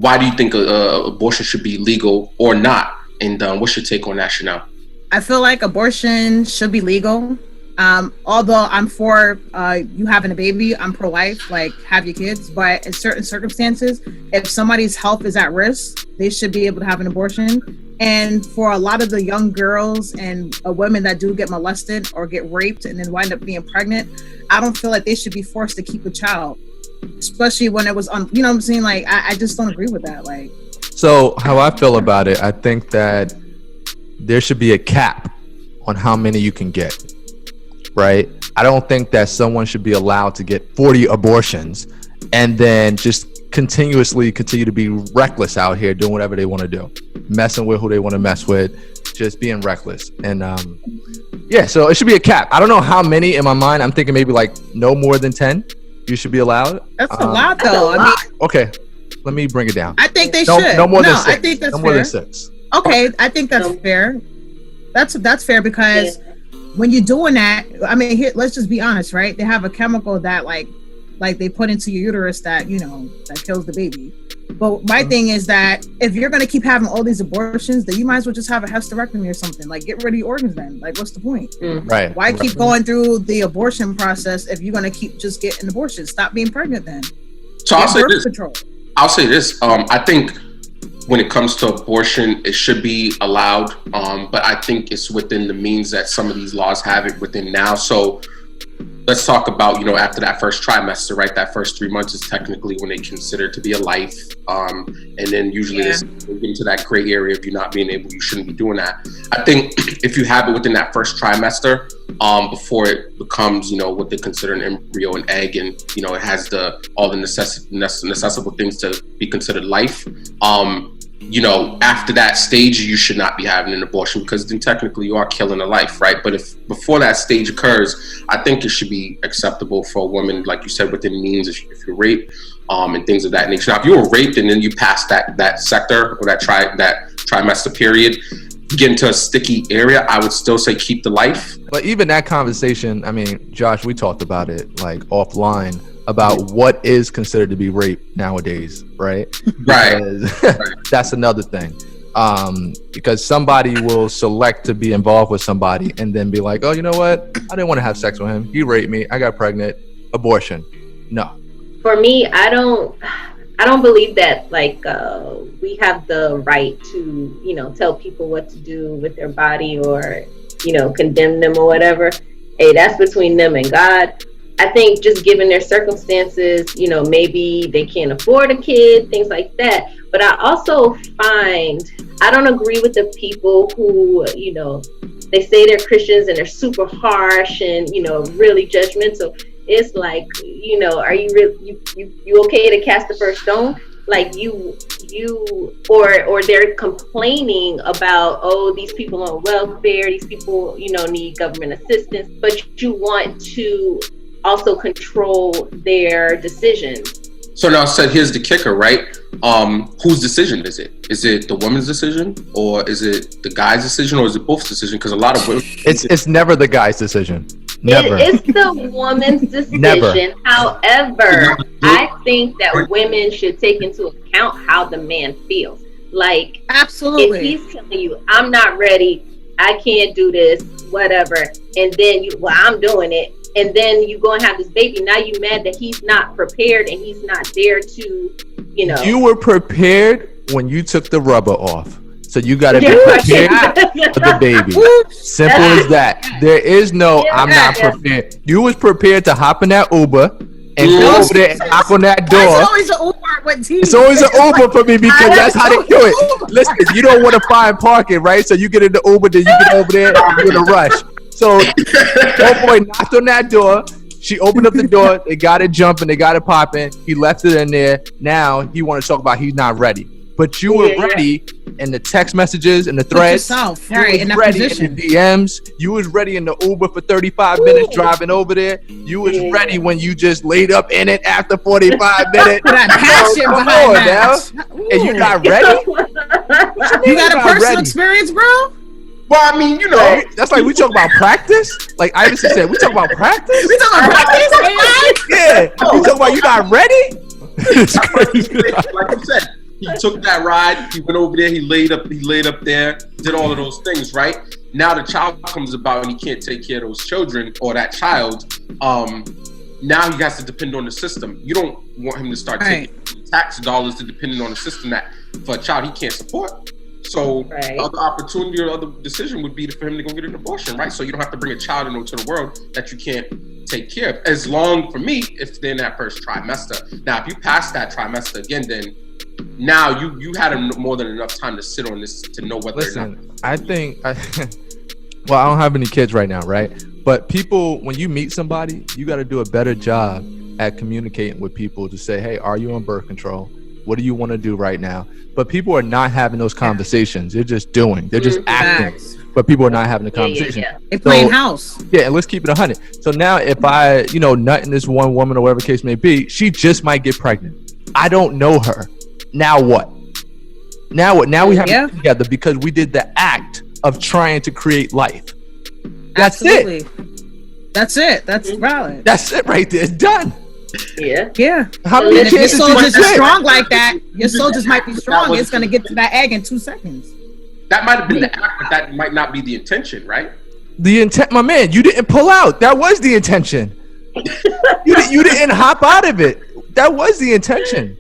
why do you think abortion should be legal or not? And what's your take on that, Chanel? I feel like abortion should be legal. Although I'm for you having a baby, I'm pro-life, like have your kids. But in certain circumstances, if somebody's health is at risk, they should be able to have an abortion. And for a lot of the young girls and women that do get molested or get raped and then wind up being pregnant, I don't feel like they should be forced to keep a child, especially when it was on. You know what I'm saying? Like I just don't agree with that. Like, so how I feel about it, I think that there should be a cap on how many you can get. Right? I don't think that someone should be allowed to get 40 abortions and then just continue to be reckless out here doing whatever they want to do, messing with who they want to mess with, just being reckless. And so it should be a cap. I don't know how many in my mind. I'm thinking maybe like no more than 10 you should be allowed. That's a lot though. I mean, okay, let me bring it down. I think they should. No more than 6. I think that's no fair. More than 6. Okay, I think that's fair. That's fair because when you're doing that, I mean, here, let's just be honest, right? They have a chemical that like they put into your uterus that, you know, that kills the baby. But my thing is that if you're going to keep having all these abortions, then you might as well just have a hysterectomy or something. Like, get rid of your organs then. Like, what's the point? Right. Why keep going through the abortion process if you're going to keep just getting abortions? Stop being pregnant then. So I'll say this. I think when it comes to abortion, it should be allowed, but I think it's within the means that some of these laws have it within now. So let's talk about, you know, after that first trimester, right? That first 3 months is technically when they consider to be a life. And then usually they get into that gray area of you not being able, you shouldn't be doing that. I think if you have it within that first trimester, before it becomes, you know, what they consider an embryo, an egg, and, you know, it has all the necessitable things to be considered life. You know, after that stage, you should not be having an abortion because then technically you are killing a life, right? But if before that stage occurs, I think it should be acceptable for a woman, like you said, within means if you're raped and things of that nature. Now, if you were raped and then you pass that sector or that trimester period, get into a sticky area, I would still say keep the life. But even that conversation, I mean, Josh, we talked about it like offline about what is considered to be rape nowadays, right? Right. That's another thing. Because somebody will select to be involved with somebody and then be like, oh, you know what? I didn't want to have sex with him. He raped me. I got pregnant. Abortion. No. For me, I don't believe that like we have the right to, you know, tell people what to do with their body or, you know, condemn them or whatever. Hey, that's between them and God. I think just given their circumstances, you know, maybe they can't afford a kid, things like that. But I also find, I don't agree with the people who, you know, they say they're Christians and they're super harsh and, you know, really judgmental. It's like, you know, are you really, you okay to cast the first stone? Like or they're complaining about, oh, these people on welfare, these people, you know, need government assistance, but you want to also control their decisions. So now, said here's the kicker, right? Whose decision is it? Is it the woman's decision, or is it the guy's decision, or is it both decision? Because a lot of women, it's never the guy's decision. Never. It's the woman's decision. Never. However, I think that women should take into account how the man feels. Like, absolutely, if he's telling you, "I'm not ready, I can't do this, whatever," and then I'm doing it. And then you go and have this baby. Now you mad that he's not prepared and he's not there to, you know. You were prepared when you took the rubber off. So you got to be prepared for the baby. Simple as that. There is no, I'm not prepared. You was prepared to hop in that Uber and go over there and knock on that door. It's always an Uber. It's always an Uber for me because that's how they do it. Listen, you don't want to find parking, right? So you get in the Uber, then you get over there and you're in a rush. So, old boy knocked on that door. She opened up the door. They got it jumping. They got it popping. He left it in there. Now he want to talk about he's not ready. But you were ready in the text messages and the threads. You was ready in the DMs. You was ready in the Uber for 35 minutes driving over there. You was ready when you just laid up in it after 45 minutes. That passion behind that. And you not ready? You got a personal experience, bro? Well, I mean, you know, that's like we talk about practice. Like Iverson said, we talk about practice. We talk about practice, yeah. We talk about you not ready. It's crazy. Like I said, He took that ride. He went over there. He laid up there. Did all of those things, right? Now the child comes about and he can't take care of those children or that child. Now he has to depend on the system. You don't want him to start taking tax dollars to depending on the system that for a child he can't support. So other opportunity or other decision would be for him to go get an abortion, right? So you don't have to bring a child into the world that you can't take care of. As long, for me, if they're in that first trimester. Now, if you pass that trimester again, then now you had more than enough time to sit on this to know whether or not. I think, well, I don't have any kids right now, right? But people, when you meet somebody, you got to do a better job at communicating with people to say, hey, are you on birth control? What do you want to do right now? But people are not having those conversations. They're just doing. They're just acting. But people are not having the conversation. They're playing house. Yeah, and let's keep it 100. So now if I, nut in this one woman or whatever the case may be, she just might get pregnant. I don't know her. Now what? Now what? Now we have to be together because we did the act of trying to create life. That's it. That's it. That's valid. That's it right there. It's done. Yeah. How many if your soldiers are strong like that, your soldiers might be strong. It's going to get to that egg in 2 seconds. That might have been the act, but that might not be the intention, right? The intent, my man, you didn't pull out. That was the intention. You didn't hop out of it. That was the intention.